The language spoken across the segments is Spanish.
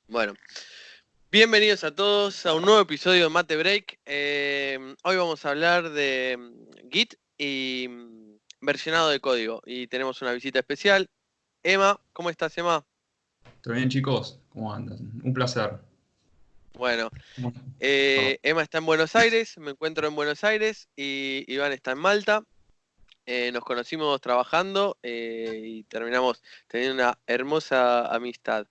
Bueno, bienvenidos a todos a un nuevo episodio de Mate Break. Hoy vamos a hablar de Git y versionado de código. Y tenemos una visita especial. Emma, ¿cómo estás, Emma? ¿Todo bien, chicos? ¿Cómo andan? Un placer. Bueno, Bueno, perdón. Emma está en Buenos Aires, me encuentro en Buenos Aires y Iván está en Malta. Nos conocimos trabajando y terminamos teniendo una hermosa amistad.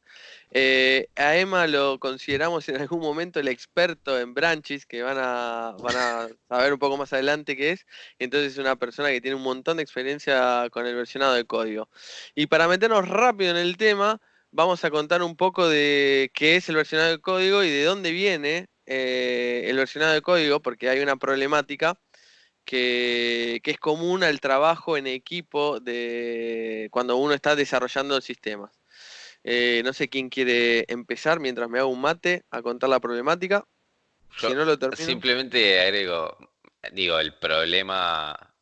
A Emma lo consideramos en algún momento el experto en branches, que van a saber un poco más adelante qué es. Entonces es una persona que tiene un montón de experiencia con el versionado de código. Y para meternos rápido en el tema, vamos a contar un poco de qué es el versionado de código y de dónde viene el versionado de código, porque hay una problemática que es común al trabajo en equipo de cuando uno está desarrollando sistemas. No sé quién quiere empezar mientras me hago un mate a contar la problemática. Si Yo no lo termino. simplemente agrego, digo, el problema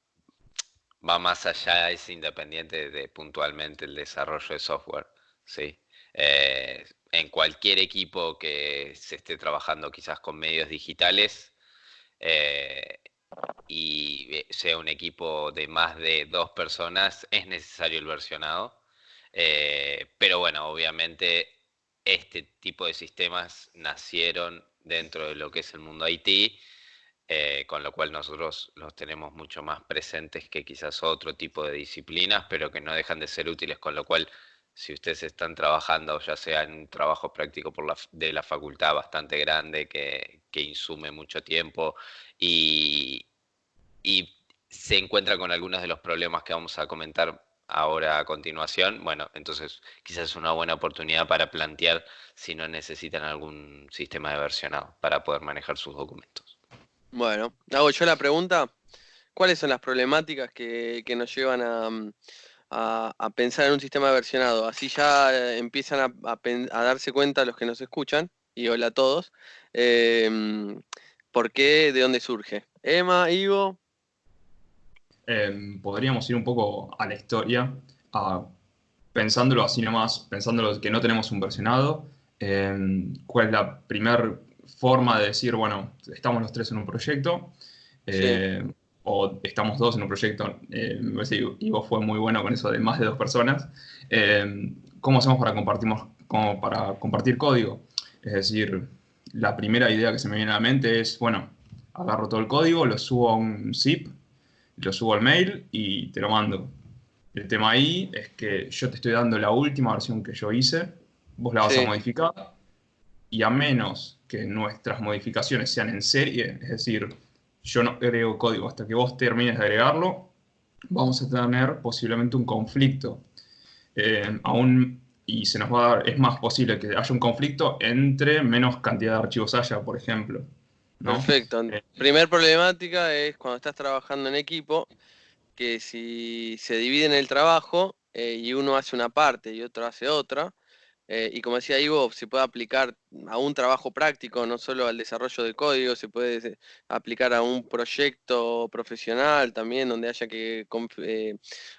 va más allá, es independiente de puntualmente el desarrollo de software, ¿sí? En cualquier equipo que se esté trabajando quizás con medios digitales eh, y sea un equipo de más de 2 personas, es necesario el versionado. Pero bueno, obviamente este tipo de sistemas nacieron dentro de lo que es el mundo IT, con lo cual nosotros los tenemos mucho más presentes que quizás otro tipo de disciplinas, pero que no dejan de ser útiles, con lo cual si ustedes están trabajando, ya sea en un trabajo práctico de la facultad bastante grande que insume mucho tiempo y, y se encuentra con algunos de los problemas que vamos a comentar ahora a continuación, bueno, entonces quizás es una buena oportunidad para plantear si no necesitan algún sistema de versionado para poder manejar sus documentos. Bueno, hago yo la pregunta. ¿Cuáles son las problemáticas que nos llevan a pensar en un sistema versionado? Así ya empiezan a darse cuenta los que nos escuchan, y hola a todos, por qué, de dónde surge. Emma, Ivo. Podríamos ir un poco a la historia, a- pensándolo así nomás, pensándolo que no tenemos un versionado. ¿Cuál es la primera forma de decir, bueno, estamos los tres en un proyecto? Sí. eh, o estamos dos en un proyecto. Me parece que Ivo fue muy bueno con eso de más de 2 personas. ¿Cómo hacemos como para compartir código? Es decir, la primera idea que se me viene a la mente es, bueno, agarro todo el código, lo subo a un zip, lo subo al mail y te lo mando. El tema ahí es que yo te estoy dando la última versión que yo hice, vos la vas a Sí. modificar y a menos que nuestras modificaciones sean en serie, es decir, yo no agrego código hasta que vos termines de agregarlo, vamos a tener posiblemente un conflicto. Y se nos va a dar, es más posible que haya un conflicto entre menos cantidad de archivos haya, por ejemplo, ¿no? Perfecto. Primer problemática es cuando estás trabajando en equipo, que si se dividen el trabajo y uno hace una parte y otro hace otra, y como decía Ivo, se puede aplicar a un trabajo práctico, no solo al desarrollo de código, se puede aplicar a un proyecto profesional también, donde haya que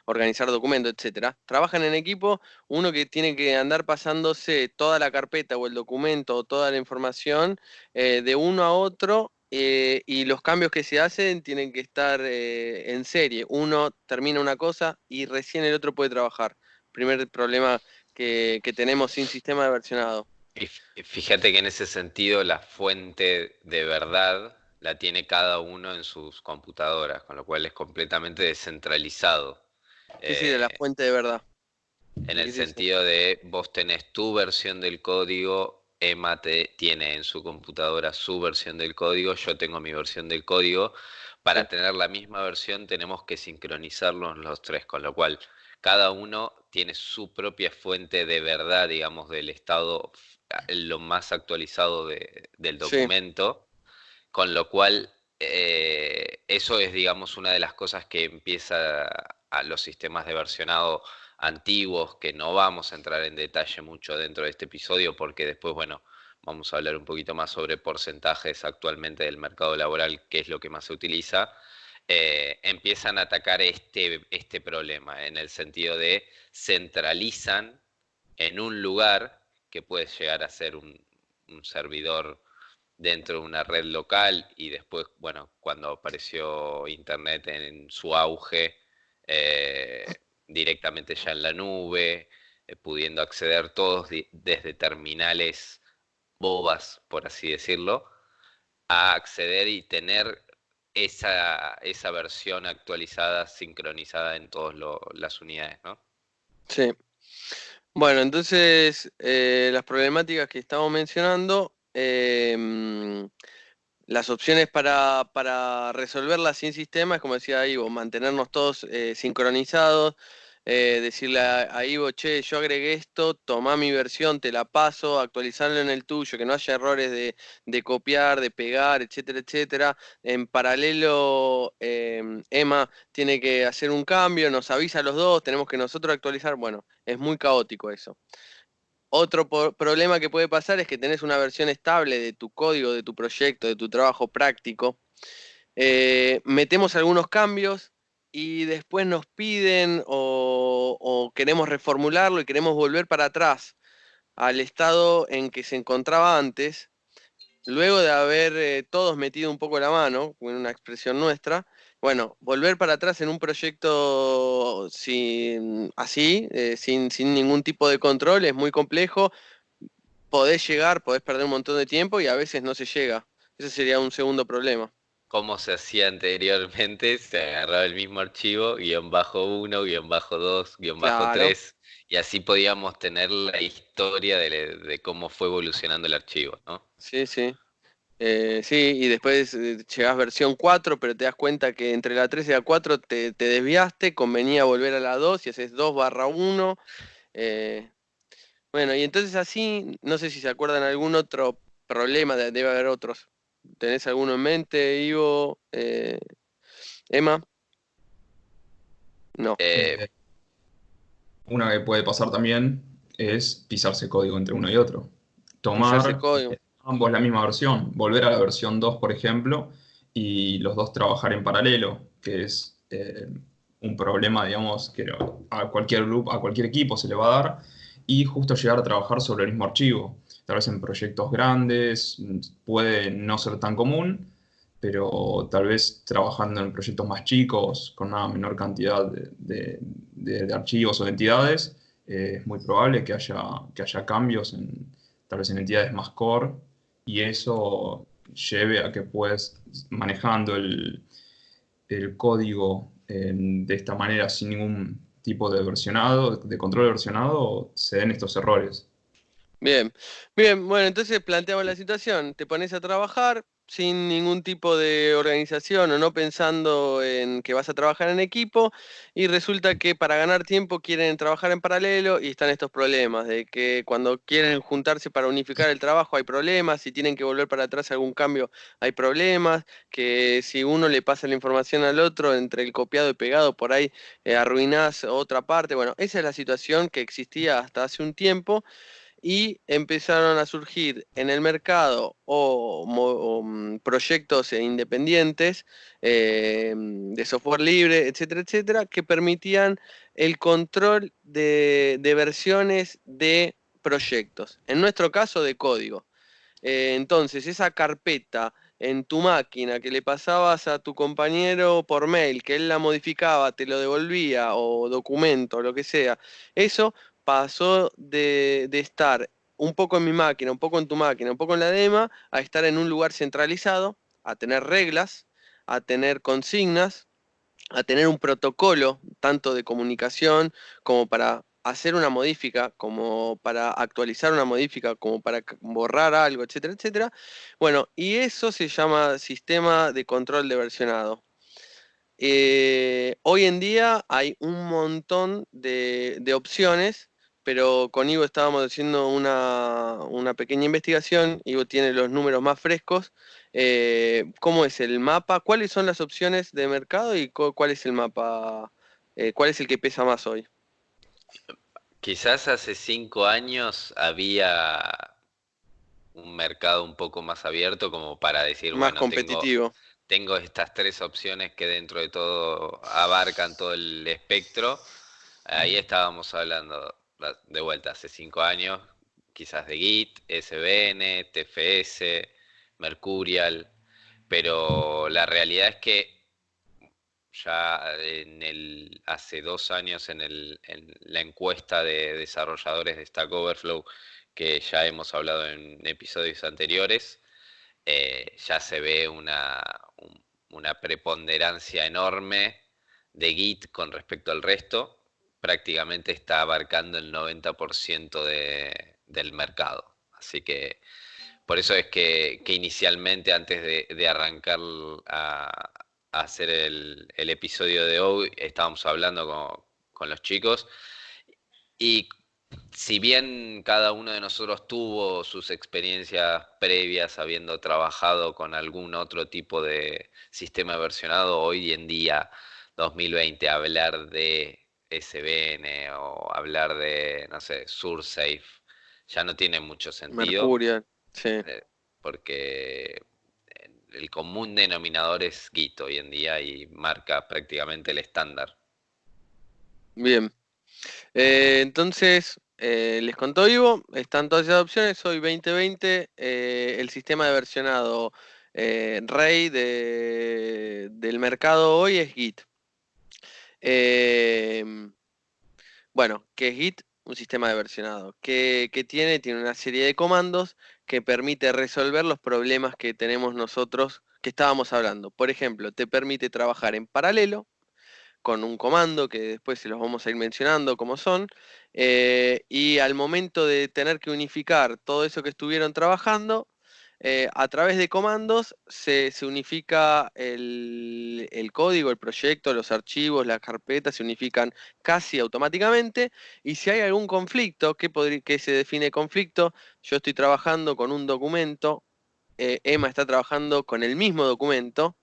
organizar documentos, etcétera. Trabajan en equipo, uno que tiene que andar pasándose toda la carpeta o el documento o toda la información de uno a otro. Y los cambios que se hacen tienen que estar en serie. Uno termina una cosa y recién el otro puede trabajar. Primer problema que tenemos sin sistema de versionado. Y fíjate que en ese sentido la fuente de verdad la tiene cada uno en sus computadoras, con lo cual es completamente descentralizado. ¿Qué sería la Eh, fuente de verdad? en ¿De el qué es eso? sentido de vos tenés tu versión del código, Emma tiene en su computadora su versión del código, yo tengo mi versión del código. Sí. Para tener la misma versión tenemos que sincronizarlos los tres, con lo cual cada uno tiene su propia fuente de verdad, digamos, del estado lo más actualizado del Sí. documento, con lo cual eso es, digamos, una de las cosas que empieza a los sistemas de versionado antiguos, que no vamos a entrar en detalle mucho dentro de este episodio, porque después, bueno, vamos a hablar un poquito más sobre porcentajes actualmente del mercado laboral, qué es lo que más se utiliza. Empiezan a atacar este problema en el sentido de centralizan en un lugar que puede llegar a ser un servidor dentro de una red local, y después, bueno, cuando apareció Internet en su auge, directamente ya en la nube, pudiendo acceder todos desde terminales bobas, por así decirlo, a acceder y tener esa versión actualizada, sincronizada en todas las unidades, ¿no? Sí. Bueno, entonces las problemáticas que estamos mencionando, las opciones para resolverlas sin sistema es, como decía Ivo, mantenernos todos sincronizados, decirle a Ivo, che, yo agregué esto, tomá mi versión, te la paso, actualizarlo en el tuyo, que no haya errores de copiar, de pegar, etcétera, etcétera. En paralelo, Emma tiene que hacer un cambio, nos avisa a los dos, tenemos que nosotros actualizar. Bueno, es muy caótico eso. Otro problema que puede pasar es que tenés una versión estable de tu código, de tu proyecto, de tu trabajo práctico. Metemos algunos cambios y después nos piden o queremos reformularlo y queremos volver para atrás al estado en que se encontraba antes, luego de haber todos metido un poco la mano, en una expresión nuestra. Bueno, volver para atrás en un proyecto sin ningún tipo de control, es muy complejo. Podés llegar, podés perder un montón de tiempo y a veces no se llega. Ese sería un segundo problema. Como se hacía anteriormente, se agarraba el mismo archivo, -1, -2, Claro, -3, y así podíamos tener la historia de cómo fue evolucionando el archivo, ¿no? sí, sí. Sí, y después llegás versión 4, pero te das cuenta que entre la 3 y la 4 te desviaste, convenía volver a la 2 y haces 2/1. eh, bueno, y entonces así, no sé si se acuerdan algún otro problema, debe haber otros. ¿Tenés alguno en mente, Ivo? Emma? No. Eh, Eh, una que puede pasar también es pisarse código entre uno y otro. Pillarse Tomar código. ambos la misma versión, volver a la versión 2, por ejemplo, y los dos trabajar en paralelo, que es un problema, digamos, que a cualquier grupo, a cualquier equipo se le va a dar, y justo llegar a trabajar sobre el mismo archivo. Tal vez en proyectos grandes puede no ser tan común, pero tal vez trabajando en proyectos más chicos, con una menor cantidad de archivos o de entidades, es muy probable que haya cambios tal vez en entidades más core, y eso lleve a que puedes manejando el código de esta manera sin ningún tipo de versionado, de control versionado, se den estos errores. Bien, bien, bueno, entonces planteamos la situación, te pones a trabajar sin ningún tipo de organización o no pensando en que vas a trabajar en equipo y resulta que para ganar tiempo quieren trabajar en paralelo y están estos problemas de que cuando quieren juntarse para unificar el trabajo hay problemas, si tienen que volver para atrás algún cambio hay problemas, que si uno le pasa la información al otro entre el copiado y pegado por ahí arruinás otra parte. Bueno, esa es la situación que existía hasta hace un tiempo y empezaron a surgir en el mercado proyectos independientes de software libre, etcétera, etcétera, que permitían el control de versiones de proyectos, en nuestro caso de código. Entonces, esa carpeta en tu máquina que le pasabas a tu compañero por mail, que él la modificaba, te lo devolvía, o documento, o lo que sea, eso pasó de estar un poco en mi máquina, un poco en tu máquina, un poco en la de Emma, a estar en un lugar centralizado, a tener reglas, a tener consignas, a tener un protocolo tanto de comunicación como para hacer una modifica, como para actualizar una modifica, como para borrar algo, etcétera, etcétera. Bueno, y eso se llama sistema de control de versionado. Hoy en día hay un montón de opciones, pero con Ivo estábamos haciendo una pequeña investigación. Ivo tiene los números más frescos. ¿Cómo es el mapa? ¿Cuáles son las opciones de mercado y cuál es el mapa? ¿Cuál es el que pesa más hoy? Quizás hace 5 años había un mercado un poco más abierto como para decir, Más bueno, competitivo. tengo estas tres opciones que dentro de todo abarcan todo el espectro. Ahí estábamos hablando de vuelta hace 5 años. quizás de Git, SVN, TFS, Mercurial, pero la realidad es que ya hace 2 años en la encuesta de desarrolladores de Stack Overflow, que ya hemos hablado en episodios anteriores, ya se ve una preponderancia enorme de Git con respecto al resto. Prácticamente está abarcando el 90% del mercado. Así que por eso es que inicialmente, antes de arrancar a hacer el episodio de hoy, estábamos hablando con los chicos y si bien cada uno de nosotros tuvo sus experiencias previas habiendo trabajado con algún otro tipo de sistema versionado, hoy en día, 2020, hablar de SVN o hablar de, no sé, SurSafe, ya no tiene mucho sentido, Mercurial, sí. porque el común denominador es Git hoy en día y marca prácticamente el estándar. Bien. Entonces, les contó Ivo, están todas esas opciones. Hoy 2020, el sistema de versionado rey del mercado hoy es Git. Bueno, ¿qué es Git? Un sistema de versionado. ¿Qué tiene? Tiene una serie de comandos que permite resolver los problemas que tenemos nosotros que estábamos hablando. Por ejemplo, te permite trabajar en paralelo con un comando que después se los vamos a ir mencionando como son, y al momento de tener que unificar todo eso que estuvieron trabajando, a través de comandos se unifica el código, el proyecto, los archivos, las carpetas, se unifican casi automáticamente, y si hay algún conflicto, ¿qué se define conflicto? Yo estoy trabajando con un documento, Emma está trabajando con el mismo documento,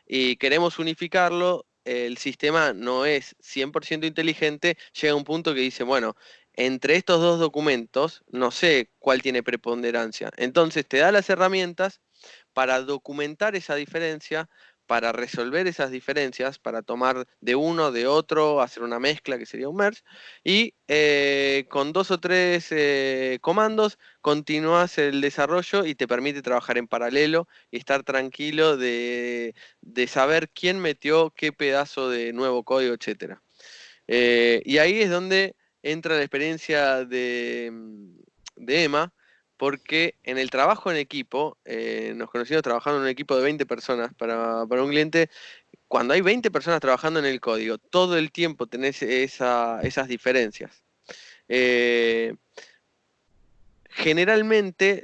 y queremos unificarlo, el sistema no es 100% inteligente, llega a un punto que dice, bueno, entre estos dos documentos, no sé cuál tiene preponderancia. Entonces te da las herramientas para documentar esa diferencia, para resolver esas diferencias, para tomar de uno, de otro, hacer una mezcla que sería un merge, y con 2 o 3 comandos continúas el desarrollo y te permite trabajar en paralelo y estar tranquilo de saber quién metió qué pedazo de nuevo código, etcétera. Y ahí es donde entra la experiencia de Emma, porque en el trabajo en equipo, nos conocimos trabajando en un equipo de 20 personas para un cliente. Cuando hay 20 personas trabajando en el código, todo el tiempo tenés esas diferencias. Eh, Generalmente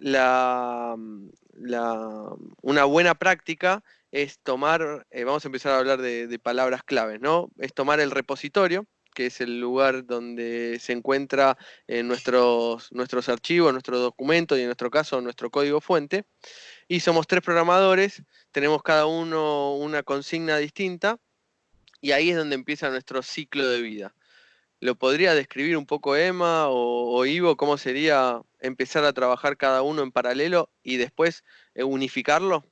una buena práctica es tomar, vamos a empezar a hablar de palabras claves, ¿no? Es tomar el repositorio, que es el lugar donde se encuentra nuestros archivos, nuestros documentos y en nuestro caso nuestro código fuente. Y somos 3 programadores, tenemos cada uno una consigna distinta y ahí es donde empieza nuestro ciclo de vida. ¿Lo podría describir un poco Emma o Ivo cómo sería empezar a trabajar cada uno en paralelo y después unificarlo?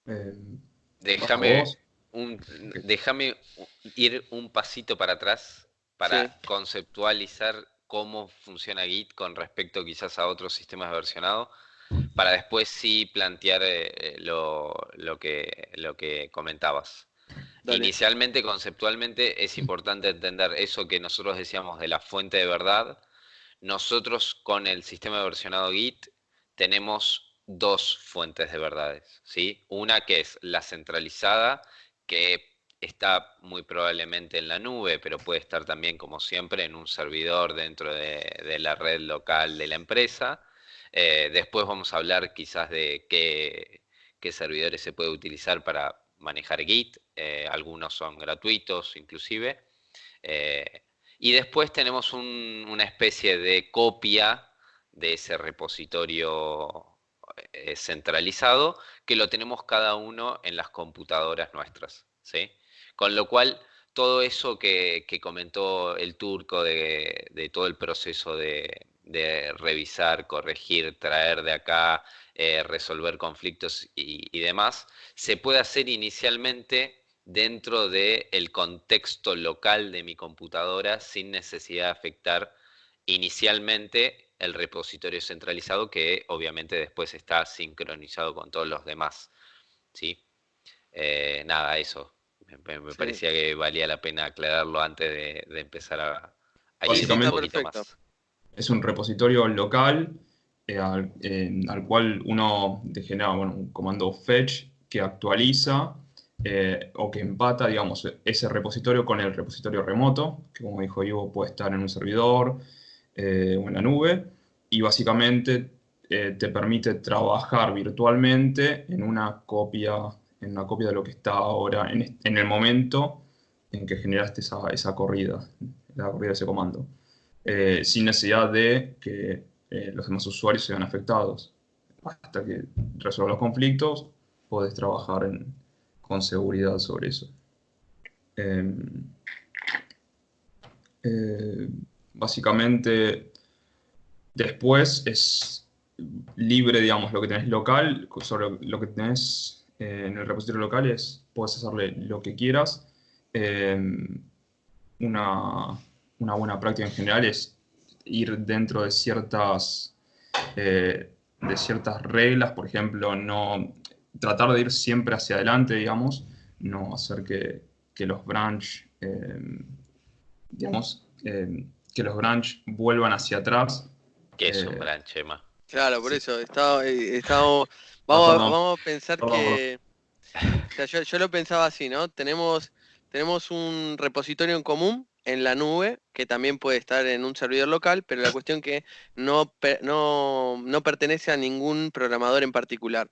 Eh, ¿Vas a Déjame vos? déjame ir un pasito para atrás Sí, para conceptualizar cómo funciona Git con respecto quizás a otros sistemas versionados, para después sí plantear lo que comentabas. dale. Inicialmente, conceptualmente, es importante entender eso que nosotros decíamos de la fuente de verdad. Nosotros con el sistema versionado Git tenemos dos fuentes de verdades, ¿sí? Una que es la centralizada, que está muy probablemente en la nube, pero puede estar también, como siempre, en un servidor dentro de la red local de la empresa. Después vamos a hablar quizás de qué servidores se puede utilizar para manejar Git. Algunos son gratuitos inclusive. Eh, y después tenemos una especie de copia de ese repositorio centralizado que lo tenemos cada uno en las computadoras nuestras, ¿sí? Con lo cual, todo eso que comentó el turco de todo el proceso de revisar, corregir, traer de acá, resolver conflictos y demás, se puede hacer inicialmente dentro del contexto local de mi computadora sin necesidad de afectar inicialmente el repositorio centralizado que obviamente después está sincronizado con todos los demás, ¿sí? Nada, eso. Me Sí, parecía que valía la pena aclararlo antes de empezar a ir un está Básicamente poquito perfecto. más. es un repositorio local al cual uno te genera un comando fetch que actualiza o que empata, digamos, ese repositorio con el repositorio remoto, que como dijo Ivo puede estar en un servidor o en la nube, y básicamente te permite trabajar virtualmente en una copia de lo que está ahora, en el momento en que generaste esa corrida, la corrida de ese comando, sin necesidad de que los demás usuarios sean afectados. Hasta que resuelva los conflictos, podés trabajar con seguridad sobre eso. Eh, eh, Básicamente, después es libre, digamos, lo que tenés local, sobre lo que tenés en el repositorio local puedes hacerle lo que quieras. Eh, una, una buena práctica en general es ir dentro de ciertas reglas, por ejemplo, no tratar de ir siempre hacia adelante, digamos, no hacer que los branch, digamos, que los branch vuelvan hacia atrás. Que es un Eh, branch, Emma. Claro, por sí. eso estamos, Ah, perdón, vamos a pensar perdón. que, o sea, yo lo pensaba así, ¿no? Tenemos un repositorio en común en la nube, que también puede estar en un servidor local, pero la cuestión que no pertenece a ningún programador en particular.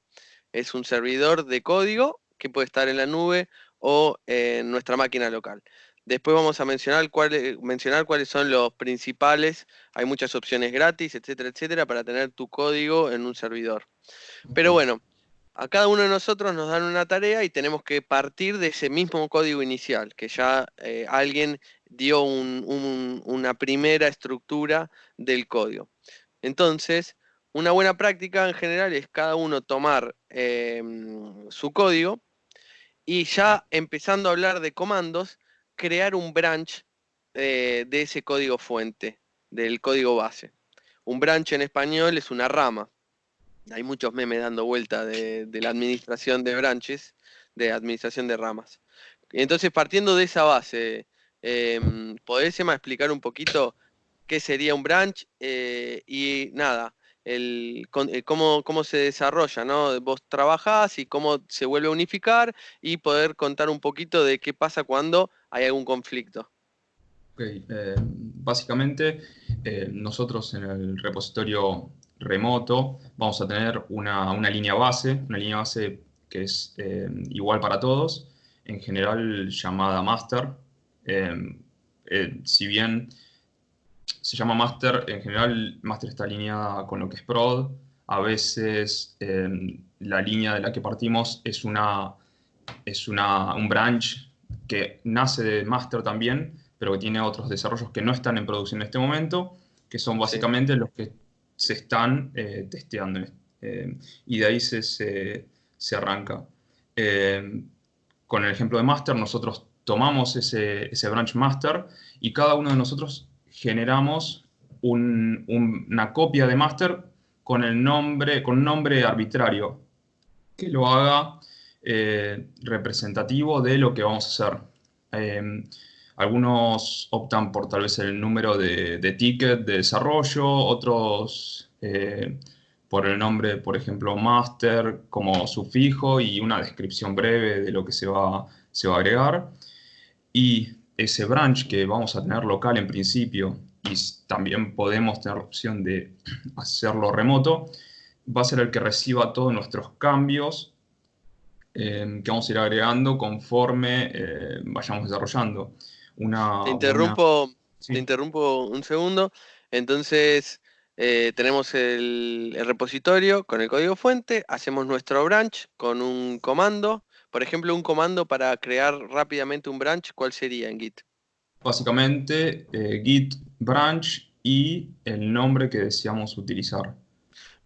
Es un servidor de código que puede estar en la nube o en nuestra máquina local. Después vamos a mencionar cuáles son los principales. Hay muchas opciones gratis, etcétera, etcétera, para tener tu código en un servidor. Pero Ok. bueno, a cada uno de nosotros nos dan una tarea y tenemos que partir de ese mismo código inicial, que ya alguien dio una primera estructura del código. Entonces, una buena práctica en general es cada uno tomar su código y ya empezando a hablar de comandos, crear un branch de ese código fuente, del código base. Un branch en español es una rama. Hay muchos memes dando vuelta de la administración de branches, de administración de ramas. Entonces, partiendo de esa base, ¿podés, Emma, explicar un poquito qué sería un branch? Y nada, cómo se desarrolla, ¿no? Vos trabajás y cómo se vuelve a unificar y poder contar un poquito de qué pasa cuando hay algún conflicto. Ok, básicamente, nosotros en el repositorio remoto vamos a tener una línea base que es igual para todos, en general llamada master. Eh, si bien se llama master, en general master está alineada con lo que es prod. A veces la línea de la que partimos un branch que nace de master también, pero que tiene otros desarrollos que no están en producción en este momento, que son Sí. básicamente los que se están testeando. Y de ahí se arranca. Eh, con el ejemplo de master, nosotros tomamos ese branch master y cada uno de nosotros generamos una copia de master con un nombre arbitrario que lo haga representativo de lo que vamos a hacer. Eh, Algunos optan por tal vez el número de ticket de desarrollo, otros por el nombre, por ejemplo, master como sufijo y una descripción breve de lo que se va a agregar. Y ese branch que vamos a tener local en principio y también podemos tener la opción de hacerlo remoto, va a ser el que reciba todos nuestros cambios que vamos a ir agregando conforme vayamos desarrollando. Te Una buena... interrumpo, te Sí, interrumpo un segundo. Entonces, tenemos el repositorio con el código fuente, hacemos nuestro branch con un comando. Por ejemplo, un comando para crear rápidamente un branch, ¿cuál sería en Git? básicamente git branch y el nombre que deseamos utilizar.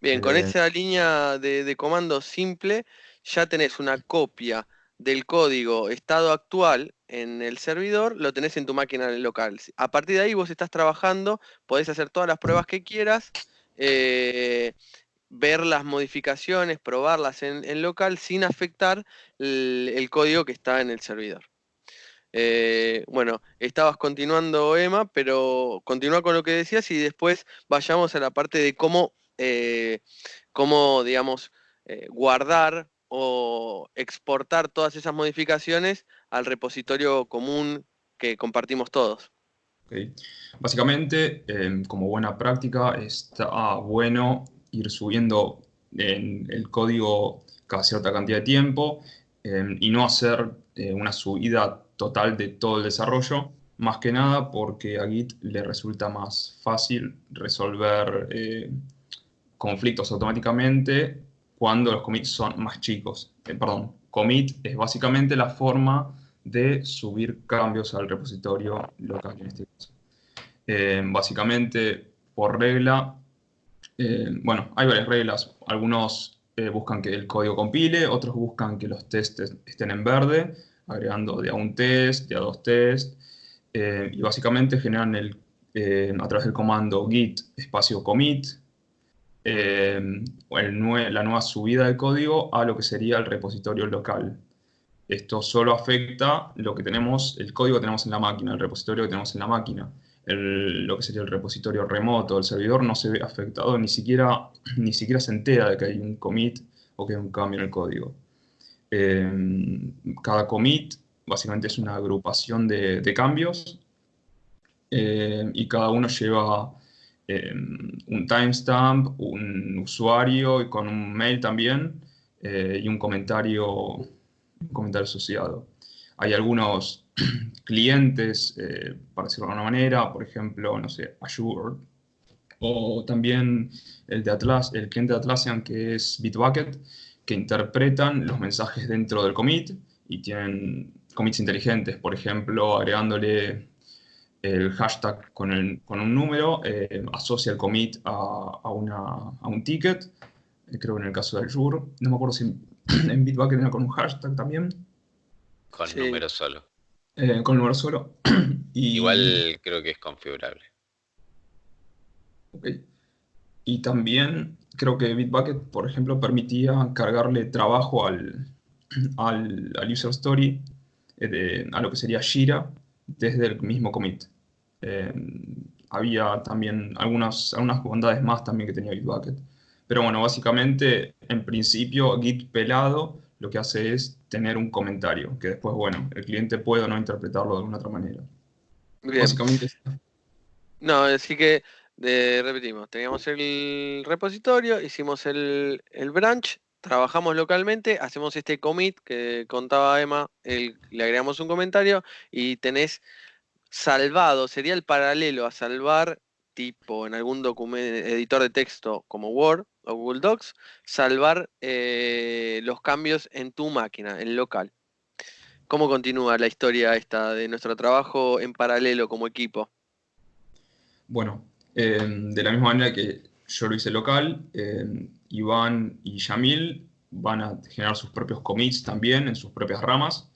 Bien, con Eh, esa línea de comando simple ya tenés una copia del código estado actual en el servidor, lo tenés en tu máquina local. A partir de ahí vos estás trabajando, podés hacer todas las pruebas que quieras ver las modificaciones, probarlas en local sin afectar el código que está en el servidor. Bueno, estabas continuando, Emma, pero continúa con lo que decías y después vayamos a la parte de cómo digamos, guardar o exportar todas esas modificaciones al repositorio común que compartimos todos. ¿Ok? Básicamente, como buena práctica, está bueno ir subiendo el código cada cierta cantidad de tiempo y no hacer una subida total de todo el desarrollo, más que nada porque a Git le resulta más fácil resolver conflictos automáticamente cuando los commits son más chicos. Perdón, commit es básicamente la forma de subir cambios al repositorio local en este caso. Básicamente, por regla, bueno, hay varias reglas. Algunos buscan que el código compile, otros buscan que los tests estén en verde, agregando de a un test, de a dos test, y básicamente generan a través del comando git espacio commit la nueva subida de código a lo que sería el repositorio local. Esto solo afecta lo que tenemos, el código que tenemos en la máquina, el repositorio que tenemos en la máquina. Lo que sería el repositorio remoto, el servidor no se ve afectado, ni siquiera se entera de que hay un commit o que hay un cambio en el código. Cada commit básicamente es una agrupación de cambios y cada uno lleva un timestamp, un usuario y con un mail también y un comentario asociado. Hay algunos clientes, para decirlo de alguna manera, por ejemplo, no sé, Azure, o también el cliente de Atlassian, que es Bitbucket, que interpretan los mensajes dentro del commit y tienen commits inteligentes, por ejemplo, agregándole el hashtag con un número, asocia el commit a un ticket, creo que en el caso de Azure, no me acuerdo si en Bitbucket era con un hashtag también. Con Sí. número solo. Con número solo. Igual creo que es configurable. Ok. Y también creo que Bitbucket, por ejemplo, permitía cargarle trabajo al user story, a lo que sería Jira, desde el mismo commit. Eh, Había también algunas bondades más también que tenía Bitbucket. Pero bueno, básicamente, en principio, Git pelado lo que hace es tener un comentario, que después, bueno, el cliente puede o no interpretarlo de alguna otra manera. Bien. Básicamente, No, así que repetimos, teníamos el repositorio, hicimos el branch, trabajamos localmente, hacemos este commit que contaba Emma, le agregamos un comentario y tenés salvado, sería el paralelo a salvar tipo en algún editor de texto como Word o Google Docs, salvar los cambios en tu máquina, en local. ¿Cómo continúa la historia esta de nuestro trabajo en paralelo como equipo? bueno, de la misma manera que yo lo hice local, Iván y Yamil van a generar sus propios commits también en sus propias ramas.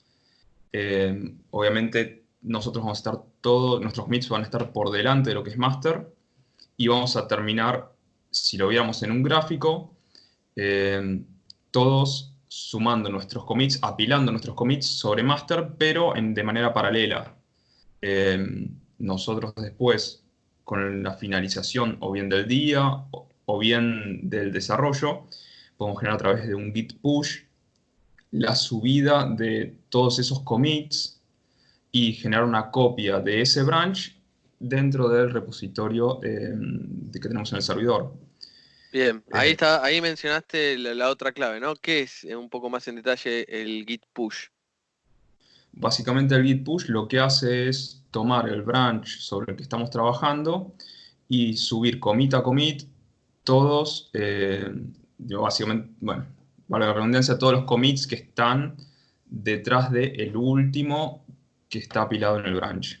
Obviamente nosotros vamos a estar nuestros commits van a estar por delante de lo que es master y vamos a terminar, si lo viéramos en un gráfico, todos sumando nuestros commits, apilando nuestros commits sobre master, pero de manera paralela. Nosotros después, con la finalización o bien del día o bien del desarrollo, podemos generar a través de un git push la subida de todos esos commits y generar una copia de ese branch dentro del repositorio que tenemos en el servidor. Bien, ahí Eh, está, ahí mencionaste la otra clave, ¿no? ¿Qué es un poco más en detalle el git push? Básicamente el git push lo que hace es tomar el branch sobre el que estamos trabajando y subir commit a commit todos, básicamente, bueno, para la redundancia, todos los commits que están detrás del último que está apilado en el branch.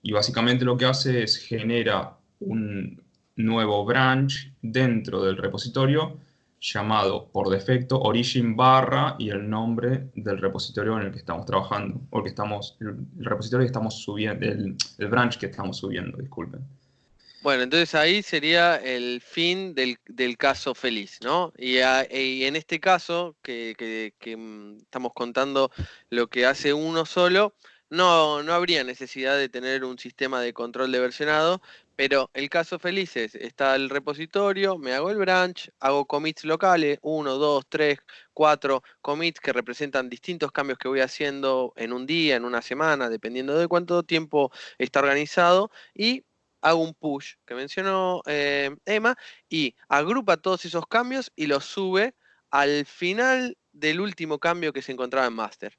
Y básicamente lo que hace es genera un nuevo branch dentro del repositorio llamado por defecto origin barra y el nombre del repositorio en el que estamos trabajando, el repositorio que estamos subiendo, el branch que estamos subiendo, disculpen. Bueno, entonces ahí sería el fin del caso feliz, ¿no? Y en este caso, que estamos contando lo que hace uno solo, no habría necesidad de tener un sistema de control de versionado, pero el caso feliz es, está el repositorio, me hago el branch, hago commits locales, 1, 2, 3, 4 commits que representan distintos cambios que voy haciendo en un día, en una semana, dependiendo de cuánto tiempo está organizado, y hago un push que mencionó Emma y agrupa todos esos cambios y los sube al final del último cambio que se encontraba en master.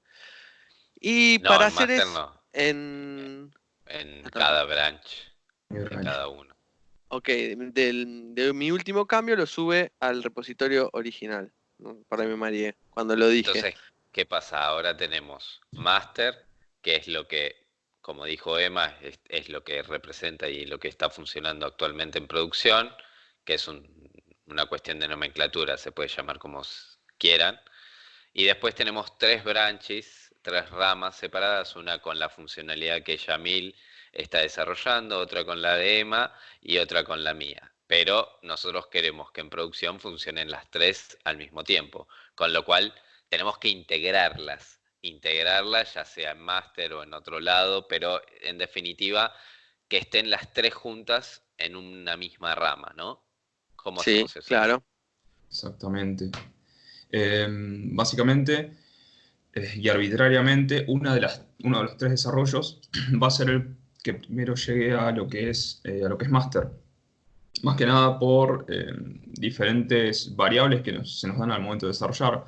Y No, para en hacer master eso, no. En perdón, cada branch Mi de ranch. cada uno. ok, de mi último cambio lo sube al repositorio original. ¿No? Para mi María, cuando lo dije. Entonces, ¿qué pasa? Ahora tenemos master, que es lo que, como dijo Emma, es lo que representa y lo que está funcionando actualmente en producción, que es una cuestión de nomenclatura, se puede llamar como quieran. Y después tenemos tres branches, tres ramas separadas, una con la funcionalidad que Yamil está desarrollando, otra con la de Emma y otra con la mía. Pero nosotros queremos que en producción funcionen las tres al mismo tiempo, con lo cual tenemos que integrarlas ya sea en máster o en otro lado, pero en definitiva que estén las tres juntas en una misma rama, ¿no? ¿Cómo Sí, hacemos eso? claro. Exactamente. Básicamente, y arbitrariamente, uno de los tres desarrollos va a ser el que primero llegue a lo que es master. Más que nada por diferentes variables que se nos dan al momento de desarrollar.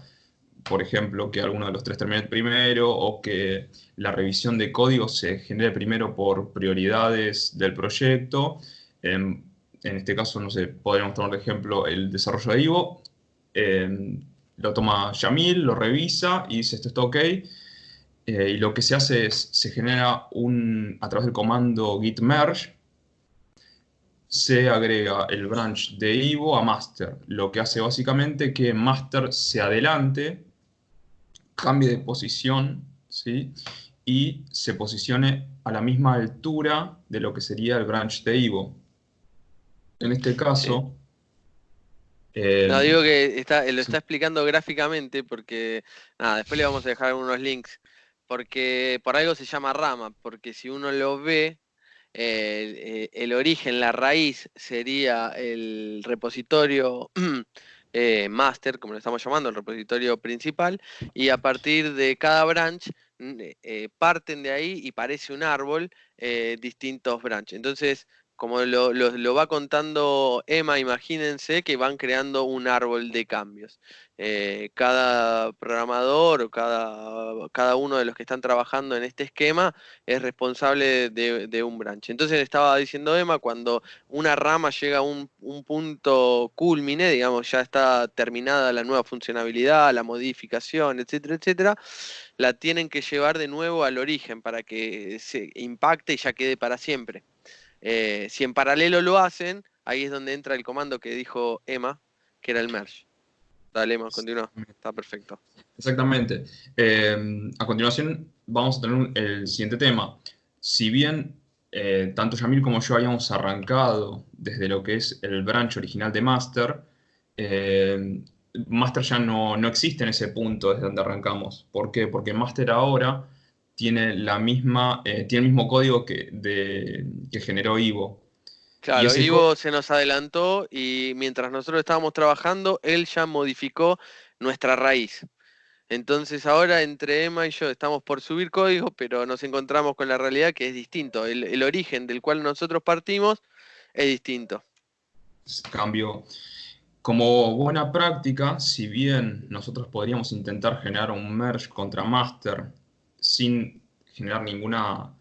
Por ejemplo, que alguno de los tres termine primero o que la revisión de código se genere primero por prioridades del proyecto. En este caso, no sé, podríamos tomar de ejemplo el desarrollo de Ivo. Lo toma Yamil, lo revisa y dice esto está ok. Y lo que se hace es, se genera a través del comando git merge, se agrega el branch de Ivo a master, lo que hace básicamente que master se adelante, cambie de posición, ¿sí? Y se posicione a la misma altura de lo que sería el branch de Ivo. En este Sí. caso, No, eh, digo que lo está sí, explicando gráficamente porque, nada, después le vamos a dejar algunos links, porque por algo se llama rama, porque si uno lo ve, el origen, la raíz sería el repositorio master, como lo estamos llamando, el repositorio principal, y a partir de cada branch parten de ahí y parece un árbol distintos branches. Entonces, como lo va contando Emma, imagínense que van creando un árbol de cambios. Cada programador o cada uno de los que están trabajando en este esquema es responsable de un branch. Entonces estaba diciendo Emma, cuando una rama llega a un punto culmine, digamos, ya está terminada la nueva funcionalidad, la modificación, etcétera, etcétera, la tienen que llevar de nuevo al origen para que se impacte y ya quede para siempre. Si en paralelo lo hacen, ahí es donde entra el comando que dijo Emma, que era el merge. Dale, Emma, continúa. Está perfecto. exactamente. A continuación vamos a tener el siguiente tema. Si bien tanto Yamil como yo habíamos arrancado desde lo que es el branch original de Master, eh, Master ya no existe en ese punto desde donde arrancamos. ¿Por qué? Porque Master ahora tiene tiene el mismo código que generó Ivo. Y Claro, ese código, Ivo se nos adelantó y mientras nosotros estábamos trabajando, él ya modificó nuestra raíz. Entonces ahora entre Emma y yo estamos por subir código, pero nos encontramos con la realidad que es distinto. El origen del cual nosotros partimos es distinto. cambió. Como buena práctica, si bien nosotros podríamos intentar generar un merge contra master sin generar ninguna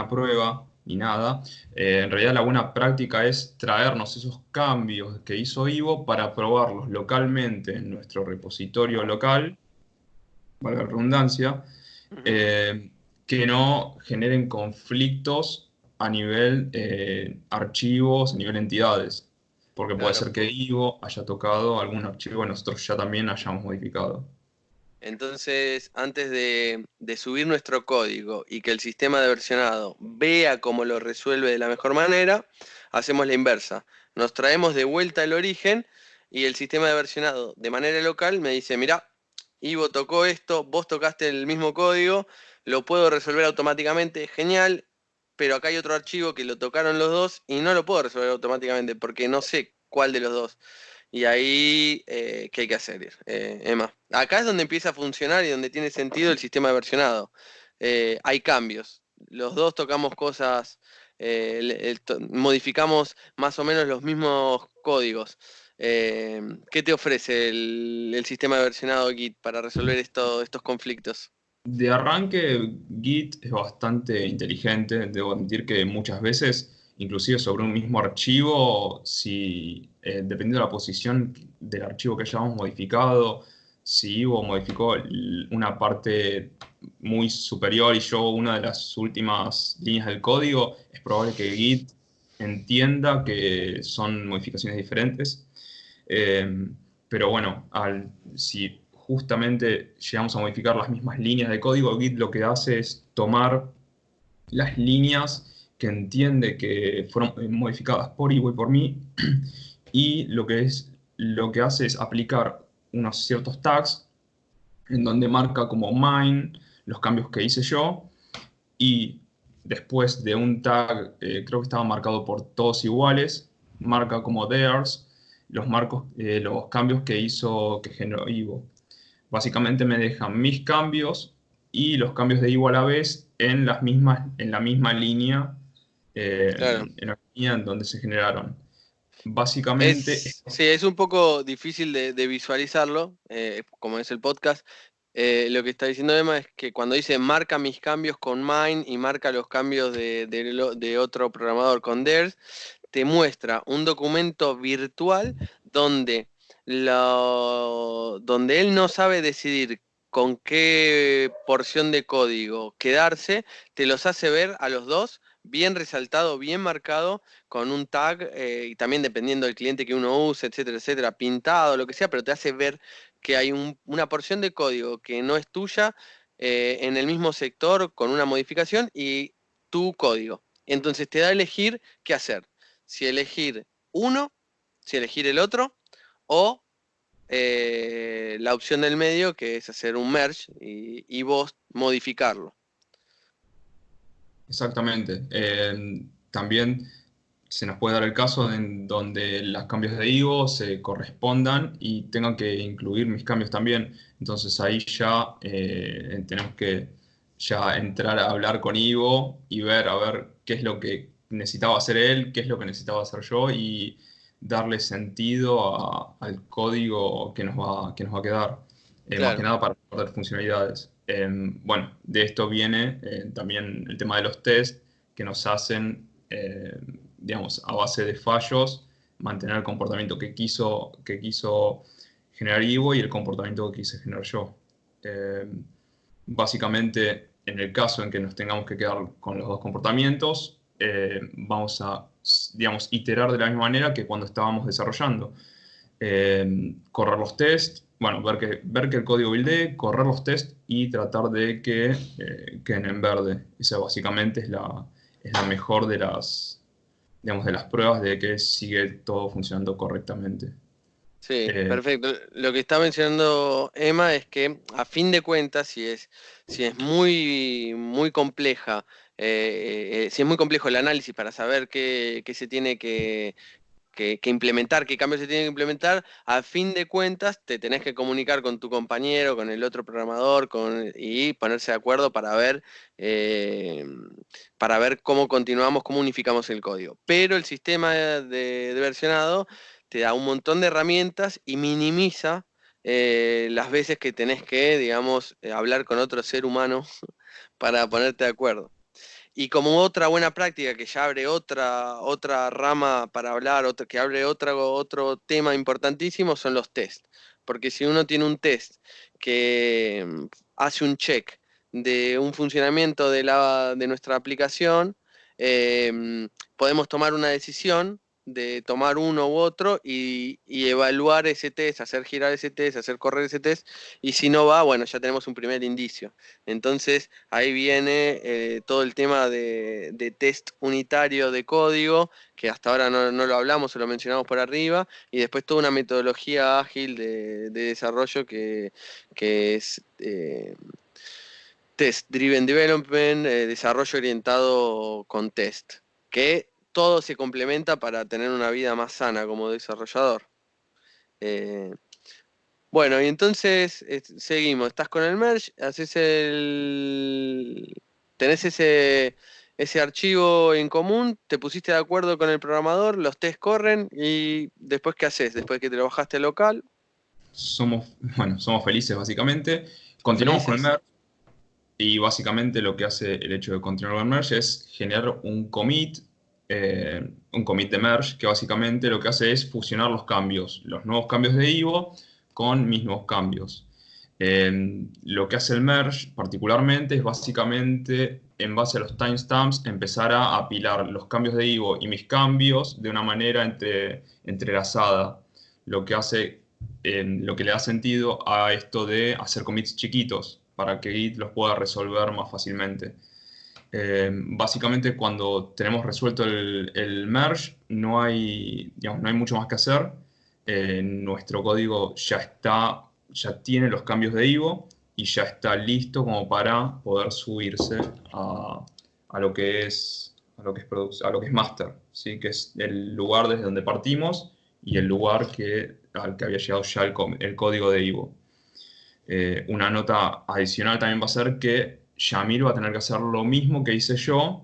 prueba ni nada, en realidad la buena práctica es traernos esos cambios que hizo Ivo para probarlos localmente en nuestro repositorio local, valga la redundancia, Ujú. eh, que no generen conflictos a nivel archivos, a nivel entidades, porque puede Claro. ser que Ivo haya tocado algún archivo y nosotros ya también hayamos modificado. Entonces, antes de subir nuestro código y que el sistema de versionado vea cómo lo resuelve de la mejor manera, hacemos la inversa. Nos traemos de vuelta el origen y el sistema de versionado de manera local me dice, mirá, Ivo tocó esto, vos tocaste el mismo código, lo puedo resolver automáticamente, genial, pero acá hay otro archivo que lo tocaron los dos y no lo puedo resolver automáticamente porque no sé cuál de los dos. Y ahí, ¿qué hay que hacer, Emma? Acá es donde empieza a funcionar y donde tiene sentido el sistema de versionado. Hay cambios. Los dos tocamos cosas, modificamos más o menos los mismos códigos. ¿Qué te ofrece el sistema de versionado Git para resolver estos conflictos? De arranque, Git es bastante inteligente. Debo admitir que muchas veces, inclusive sobre un mismo archivo, si dependiendo de la posición del archivo que hayamos modificado, si Ivo modificó una parte muy superior y yo una de las últimas líneas del código, es probable que Git entienda que son modificaciones diferentes. Eh, pero bueno, si justamente llegamos a modificar las mismas líneas de código, Git lo que hace es tomar las líneas que entiende que fueron modificadas por Ivo y por mí, y lo que hace es aplicar unos ciertos tags en donde marca como mine los cambios que hice yo, y después de un tag, creo que estaba marcado por todos iguales, marca como theirs los cambios que generó Ivo. Básicamente me dejan mis cambios y los cambios de Ivo a la vez en la misma línea, Claro. en la línea en donde se generaron. Básicamente, Sí, es un poco difícil de visualizarlo, como es el podcast. Lo que está diciendo Emma es que cuando dice marca mis cambios con mine y marca los cambios de otro programador con theirs, te muestra un documento virtual donde, donde él no sabe decidir con qué porción de código quedarse, te los hace ver a los dos bien resaltado, bien marcado, con un tag y también dependiendo del cliente que uno use, etcétera, pintado, lo que sea, pero te hace ver que hay una porción de código que no es tuya en el mismo sector con una modificación y tu código. Entonces te da a elegir qué hacer. Si elegir uno, si elegir el otro, o la opción del medio, que es hacer un merge y vos modificarlo. exactamente. También se nos puede dar el caso en donde los cambios de Ivo se correspondan y tengan que incluir mis cambios también. Entonces ahí ya tenemos que ya entrar a hablar con Ivo y ver a ver qué es lo que necesitaba hacer él, qué es lo que necesitaba hacer yo y darle sentido al código que nos va a quedar, más que Claro. nada para poder funcionalidades. Bueno, de esto viene también el tema de los test que nos hacen, digamos, a base de fallos, mantener el comportamiento que quiso generar Ivo y el comportamiento que quise generar yo. Eh, Básicamente, en el caso en que nos tengamos que quedar con los dos comportamientos, vamos a, digamos, iterar de la misma manera que cuando estábamos desarrollando. Correr los tests, bueno, ver que el código buildee, correr los tests y tratar de que queden en verde. Esa básicamente es la mejor de digamos, de las pruebas de que sigue todo funcionando correctamente. Sí, Eh, perfecto. Lo que está mencionando Emma es que a fin de cuentas, si es muy compleja, si es muy complejo el análisis para saber qué se tiene que implementar, qué cambios se tienen que implementar, a fin de cuentas te tenés que comunicar con tu compañero, con el otro programador, y ponerse de acuerdo eh, para ver cómo continuamos, cómo unificamos el código. Pero el sistema de versionado te da un montón de herramientas y minimiza las veces que tenés que, digamos, hablar con otro ser humano para ponerte de acuerdo. Y como otra buena práctica que ya abre otra rama para hablar, que abre otro tema importantísimo, son los test. Porque si uno tiene un test que hace un check de un funcionamiento de nuestra aplicación, podemos tomar una decisión de tomar uno u otro y evaluar ese test, hacer girar ese test, hacer correr ese test, y si no va, bueno, ya tenemos un primer indicio. Entonces ahí viene todo el tema de test unitario de código, que hasta ahora no lo hablamos o lo mencionamos por arriba, y después toda una metodología ágil de desarrollo que es Test Driven Development, desarrollo orientado con test, que todo se complementa para tener una vida más sana como desarrollador. Eh, bueno, y entonces seguimos, estás con el merge, tenés ese archivo en común, te pusiste de acuerdo con el programador, los tests corren, y después ¿qué haces? Después que te lo bajaste al local. Somos felices básicamente. Continuamos con el Felices. merge y básicamente lo que hace el hecho de continuar con el merge es generar un commit de merge, que básicamente lo que hace es fusionar los nuevos cambios de Ivo con mis nuevos cambios. Lo que hace el merge particularmente es básicamente, en base a los timestamps, empezar a apilar los cambios de Ivo y mis cambios de una manera entrelazada, lo que hace, lo que le da sentido a esto de hacer commits chiquitos para que Git los pueda resolver más fácilmente. Básicamente, cuando tenemos resuelto el merge, no hay mucho más que hacer. Nuestro código ya tiene los cambios de Ivo y ya está listo como para poder subirse a lo que es master, ¿sí? Que es el lugar desde donde partimos y el lugar al que había llegado ya el código de Ivo. Una nota adicional también va a ser que Yamil va a tener que hacer lo mismo que hice yo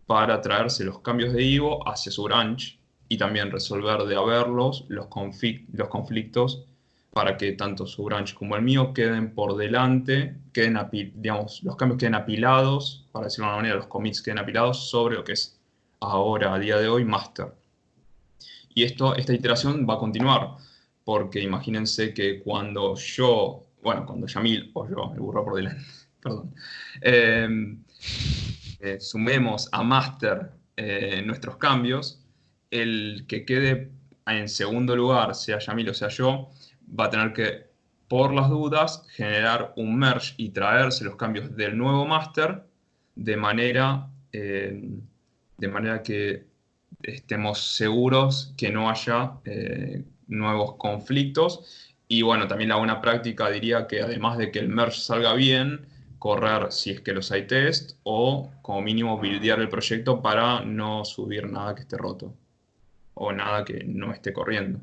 para traerse los cambios de Ivo hacia su branch y también resolver de haberlos los conflictos para que tanto su branch como el mío queden por delante, los cambios queden apilados, para decirlo de una manera, los commits queden apilados sobre lo que es ahora, a día de hoy, master. Y esta iteración va a continuar, porque imagínense que cuando Yamil o yo, me burro por delante, perdón, sumemos a master nuestros cambios, el que quede en segundo lugar, sea Yamil o sea yo, va a tener que, por las dudas, generar un merge y traerse los cambios del nuevo master de manera que estemos seguros que no haya nuevos conflictos. Y bueno, también la buena práctica diría que además de que el merge salga bien, correr si es que los hay test o como mínimo buildear el proyecto para no subir nada que esté roto o nada que no esté corriendo.